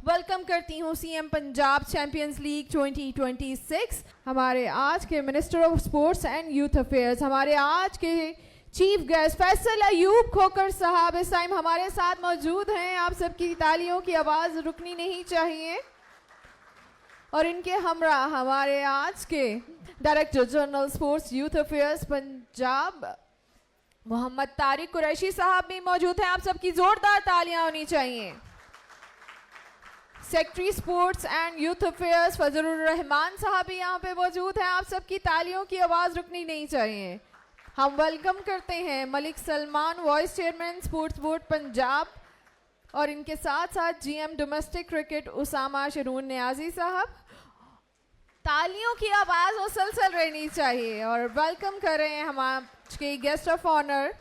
Welcome करती हूँ CM Punjab champions league 2026। हमारे आज के minister of sports and youth affairs, हमारे आज के चीफ गेस्ट फैसल अयूब खोकर साहब इस टाइम हमारे साथ मौजूद हैं। आप सबकी तालियों की आवाज़ रुकनी नहीं चाहिए। और इनके हमरा हमारे आज के director general sports youth affairs Punjab Mohammad Tariq Qureshi साहब भी मौजूद हैं। आप सबकी जोरदार तालियां होनी चाहिए। Secretary sports and youth affairs Fazlur Rahman साहब भी यहाँ पे मौजूद हैं। आप सबकी तालियों की आवाज़ रुकनी नहीं चाहिए। हम वेलकम करते हैं Malik Salman, vice chairman sports board Punjab, और इनके साथ साथ GM domestic cricket Usama Sharoon Niazi साहब। तालियों की आवाज़ मुसलसल रहनी चाहिए। और वेलकम कर रहे हैं हमारे guest of honour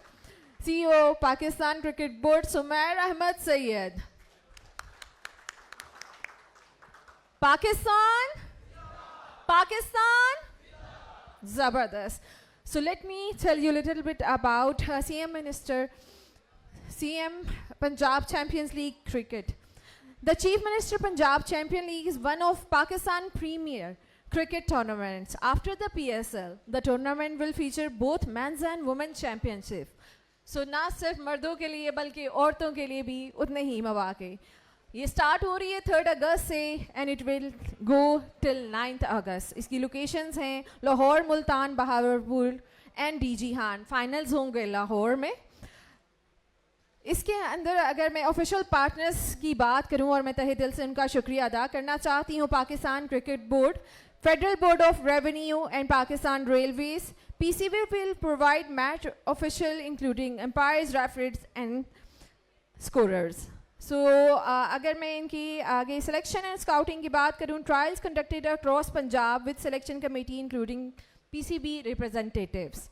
CEO Pakistan cricket board Sumair Ahmed Syed. Pakistan, Pakistan, Zabardast. So let me tell you a little bit about CM Punjab Champions League cricket. The Chief Minister Punjab Champion League is one of Pakistan premier cricket tournaments. After the PSL, the tournament will feature both men's and women's championship. So ना सिर्फ मर्दों के लिए बल्कि औरतों के लिए भी उतने ही मौके। ये स्टार्ट हो रही है 3 अगस्त से and it will go till 9 अगस्त। इसकी लोकेशंस हैं लाहौर, मुल्तान, बहावलपुर एंड डीजी हान। फाइनल्स होंगे लाहौर में। इसके अंदर अगर मैं ऑफिशियल पार्टनर्स की बात करूं, और मैं तहे दिल से उनका शुक्रिया अदा करना चाहती हूं, Pakistan cricket board, federal board of revenue and Pakistan railways. PCB will provide match official including umpires, referees and scorers. So अगर मैं इनकी आगे सिलेक्शन एंड स्काउटिंग की बात करूं, trials conducted across Punjab with selection committee including PCB representatives.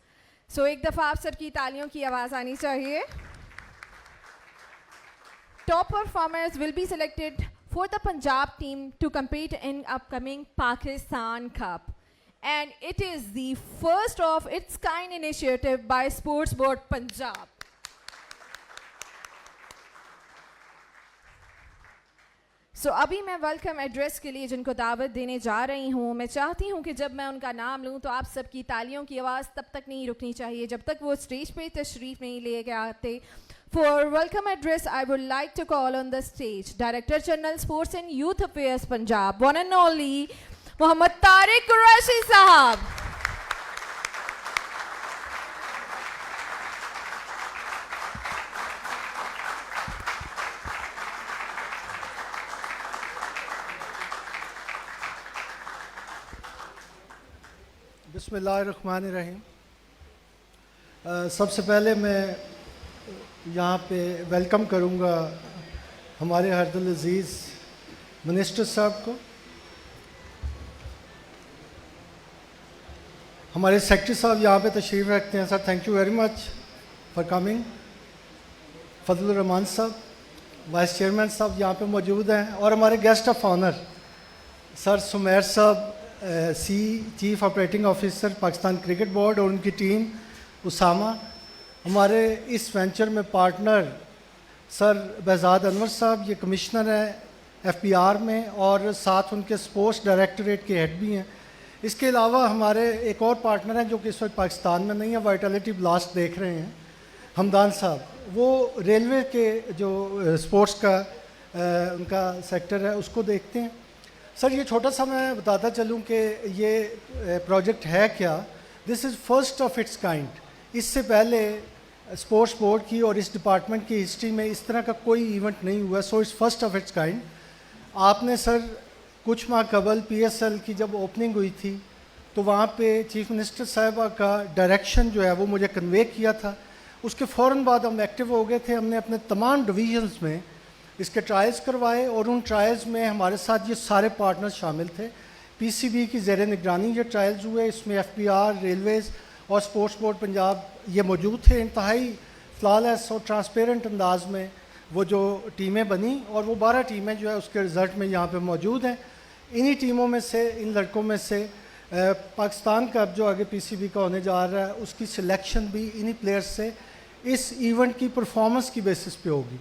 So एक दफ़ा आप सर की तालियों की आवाज़ आनी चाहिए। Top performers will be selected for the Punjab team to compete in upcoming Pakistan Cup. And it is the first of its kind initiative by Sports Board Punjab. So अभी मैं वेलकम एड्रेस के लिए जिनको दावत देने जा रही हूँ, मैं चाहती हूँ कि जब मैं उनका नाम लूँ तो आप सबकी तालियों की आवाज़ तब तक नहीं रुकनी चाहिए जब तक वो स्टेज पे तशरीफ़ नहीं लेके आते। For welcome address, I would like to call on the stage Director General Sports and Youth Affairs Punjab, one and only Mohammad Tariq Qureshi Sahab. बिस्मिल्लाहिर्रहमानिर्रहीम। सबसे पहले मैं यहाँ पे वेलकम करूँगा हमारे हरदिल अज़ीज़ मिनिस्टर साहब को, हमारे सेक्रेटरी साहब यहाँ पे तशरीफ़ रखते हैं। Sir thank you very much for coming. Fazlur Rahman साहब, वाइस चेयरमैन साहब यहाँ पे मौजूद हैं, और हमारे guest of honour sir Sumair sahab, chief operating officer Pakistan cricket board, और उनकी टीम उसामा। हमारे इस वेंचर में पार्टनर सर बहजाद अनवर साहब, ये कमिश्नर हैं एफपीआर में, और साथ उनके स्पोर्ट्स डायरेक्टरेट के हेड भी हैं। इसके अलावा हमारे एक और पार्टनर हैं जो कि इस वक्त पाकिस्तान में नहीं है, वाइटलिटी ब्लास्ट देख रहे हैं, हमदान साहब। वो रेलवे के जो स्पोर्ट्स का उनका सेक्टर है उसको देखते हैं। सर ये छोटा सा मैं बताता चलूँ कि ये प्रोजेक्ट है क्या। This is first of its kind. इससे पहले स्पोर्ट्स बोर्ड की और इस डिपार्टमेंट की हिस्ट्री में इस तरह का कोई इवेंट नहीं हुआ। So it's first of its kind. आपने सर कुछ माह कबल पीएसएल की जब ओपनिंग हुई थी तो वहाँ पे चीफ मिनिस्टर साहिबा का डायरेक्शन जो है वो मुझे कन्वे किया था। उसके फ़ौरन बाद हम एक्टिव हो गए थे। हमने अपने तमाम डिवीजन्स में इसके ट्रायल्स करवाए, और उन ट्रायल्स में हमारे साथ ये सारे पार्टनर्स शामिल थे। पीसीबी की ज़ेर निगरानी ये ट्रायल्स हुए, इसमें एफपीआर, रेलवेज़ और स्पोर्ट्स बोर्ड पंजाब ये मौजूद थे। इंतहाई फ्लॉलेस और ट्रांसपेरेंट अंदाज में वो जो टीमें बनी, और वो 12 टीमें जो है उसके रिज़ल्ट में यहाँ पे मौजूद हैं। इन्हीं टीमों में से, इन लड़कों में से पाकिस्तान कप जो आगे पीसीबी का होने जा रहा है उसकी सिलेक्शन भी इन्हीं प्लेयर्स से इस इवेंट की परफॉर्मेंस की बेसिस पे होगी।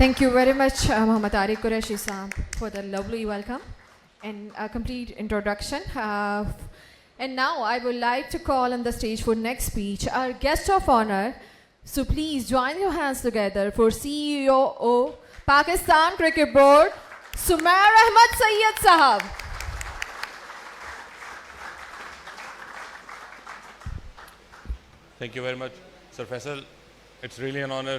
Thank you very much, Muhammad Tariq Qureshi Saab, for the lovely welcome and a complete introduction. And now I would like to call on the stage for next speech our guest of honor. So please join your hands together for CEO of Pakistan Cricket Board, Sumair Ahmad Sayyed Sahab. Thank you very much, Sir Faisal. It's really an honor.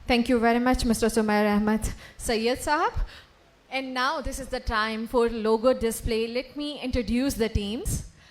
Thank you very much, Mr. Sumair Ahmad Sayyed Sahab. And now this is the time for logo display. Let me introduce the teams.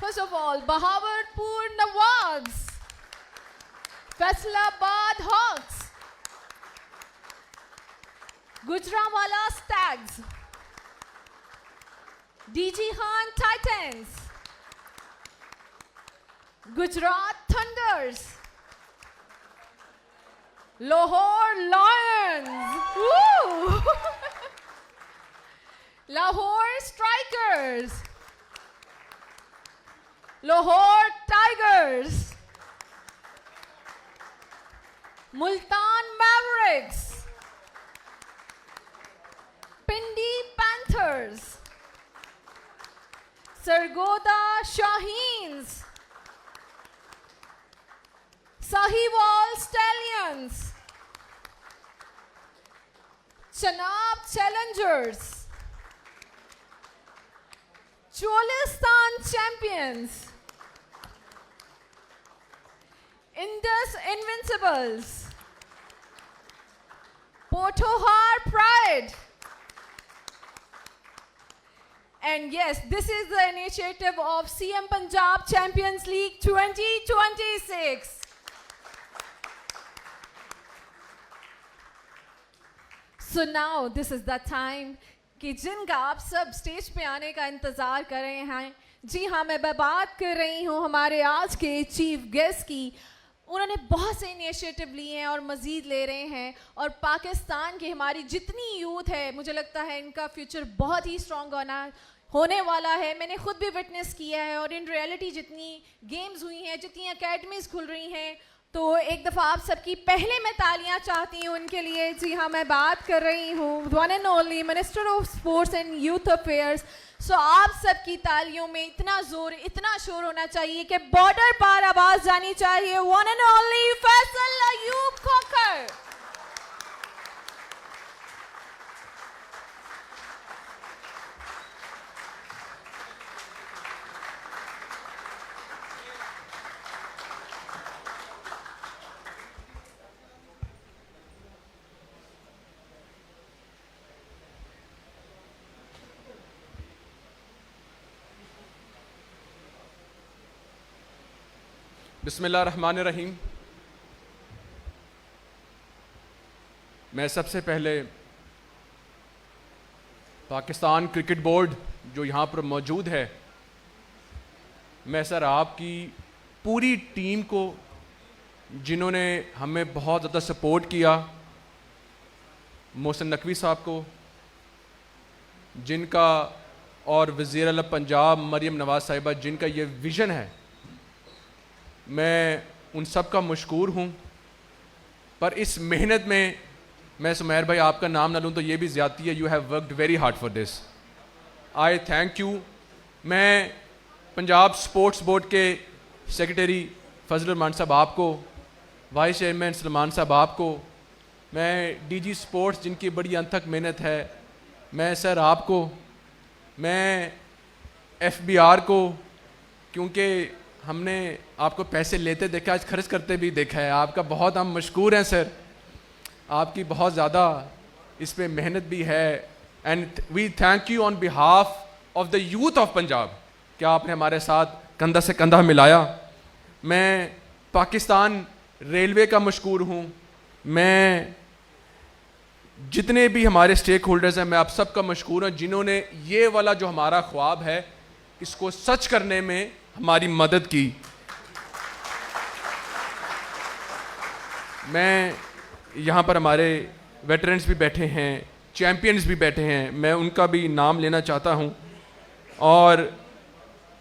First of all, Bahawalpur Nawabs, Faisalabad Hawks, Gujranwala Stags, DG Khan Titans, Gujarat Thunders, Lahore Lions, woo! Lahore Strikers, Lahore Tigers, Multan Mavericks, Pindi Panthers, Sargodha Shaheens, Sahiwal Stallions, Chenab Challengers, Cholistan Champions, Indus Invincibles, Potohar Pride. And yes, this is the initiative of CM Punjab Champions League 2026. So now this is the time कि जिनका आप सब stage पे आने का इंतज़ार कर रहे हैं. जी हाँ, मैं बात कर रही हूँ हमारे आज के चीफ गेस्ट की. उन्होंने बहुत से इनिशिएटिव लिए हैं और मज़ीद ले रहे हैं, और पाकिस्तान की हमारी जितनी यूथ है, मुझे लगता है इनका फ्यूचर बहुत ही स्ट्रॉन्ग होने वाला है. मैंने खुद भी विटनेस किया है, और इन रियलिटी जितनी गेम्स हुई हैं, जितनी एकेडमीज़ खुल रही हैं, तो एक दफ़ा आप सबकी पहले मैं तालियां चाहती हूँ उनके लिए. जी हाँ, मैं बात कर रही हूँ one and only minister of sports and youth affairs. So आप सबकी तालियों में इतना जोर, इतना शोर होना चाहिए कि बॉर्डर पार आवाज़ जानी चाहिए. One and only Faisal Ayub Khokhar. बिस्मिल्लाहिर्रहमानिर्रहीम. मैं सबसे पहले पाकिस्तान क्रिकेट बोर्ड जो यहाँ पर मौजूद है, मैं सर आपकी पूरी टीम को, जिन्होंने हमें बहुत ज़्यादा सपोर्ट किया, मोहसिन नकवी साहब को, जिनका, और वज़ीर आला पंजाब मरियम नवाज़ साहिबा, जिनका ये विज़न है, मैं उन सब का मशकूर हूँ. पर इस मेहनत में मैं सुमैर भाई आपका नाम ना लूँ तो ये भी ज़्यादती है. You have worked very hard for this. I thank you. मैं पंजाब स्पोर्ट्स बोर्ड के सेक्रेटरी फजल रहमान साहब आपको, वाइस चेयरमैन सलमान साहब आपको, मैं डीजी स्पोर्ट्स जिनकी बड़ी अनथक मेहनत है, मैं सर आपको, मैं एफबीआर को, क्योंकि हमने आपको पैसे लेते देखा, आज खर्च करते भी देखा है. आपका बहुत हम मशकूर हैं सर. आपकी बहुत ज़्यादा इस पे मेहनत भी है. And we thank you on behalf of the youth of Punjab कि आपने हमारे साथ कंधा से कंधा मिलाया. मैं पाकिस्तान रेलवे का मशकूर हूँ. मैं जितने भी हमारे स्टेक होल्डर्स हैं, मैं आप सब का मशकूर हूँ, जिन्होंने ये वाला जो हमारा ख्वाब है इसको सच करने में हमारी मदद की. मैं यहाँ पर हमारे वेटरन्स भी बैठे हैं, चैम्पियंस भी बैठे हैं, मैं उनका भी नाम लेना चाहता हूँ. और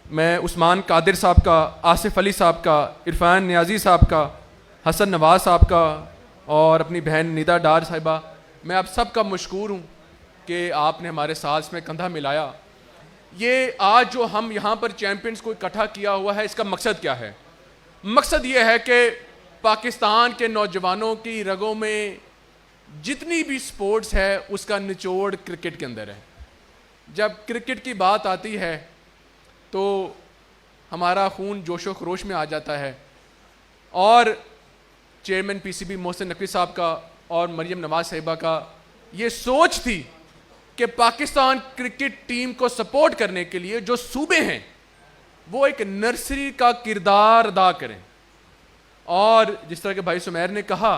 मैं उस्मान कादिर साहब का, आसिफ अली साहब का, इरफान नियाजी साहब का, हसन नवाज साहब का, और अपनी बहन निदा डार साहिबा, मैं आप सब का मशकूर हूँ कि आपने हमारे साथ इसमें कंधा मिलाया. ये आज जो हम यहाँ पर चैम्पियंस को इकट्ठा किया हुआ है, इसका मकसद क्या है? मकसद ये है कि पाकिस्तान के नौजवानों की रगों में जितनी भी स्पोर्ट्स है उसका निचोड़ क्रिकेट के अंदर है. जब क्रिकेट की बात आती है तो हमारा खून जोशो खरोश में आ जाता है. और चेयरमैन पीसीबी मोहसिन नकवी साहब का और मरियम नवाज साहिबा का ये सोच थी कि पाकिस्तान क्रिकेट टीम को सपोर्ट करने के लिए जो सूबे हैं वो एक नर्सरी का किरदार अदा करें. और जिस तरह के भाई सुमैर ने कहा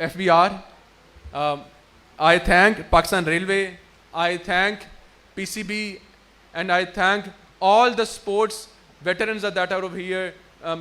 FBR, I thank Pakistan Railway, I thank PCB, and I thank all the sports veterans that are over here.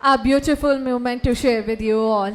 A beautiful moment to share with you all.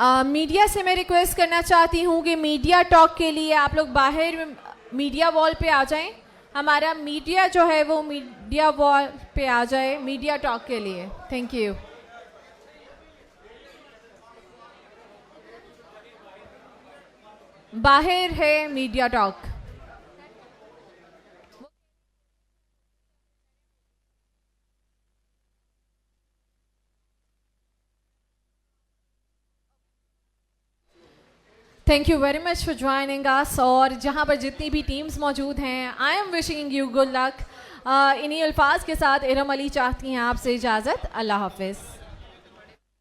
Media से मैं रिक्वेस्ट करना चाहती हूँ कि मीडिया टॉक के लिए आप लोग बाहर मीडिया वॉल पे आ जाएं. हमारा मीडिया जो है वो मीडिया वॉल पे आ जाए मीडिया टॉक के लिए. Thank you. बाहर है media talk. Thank you very much for joining us. और जहाँ पर जितनी भी टीम्स मौजूद हैं, I am wishing you good luck. इन्हीं अल्फाज के साथ इरम अली चाहती हैं आपसे इजाज़त. अल्लाह हाफिज़.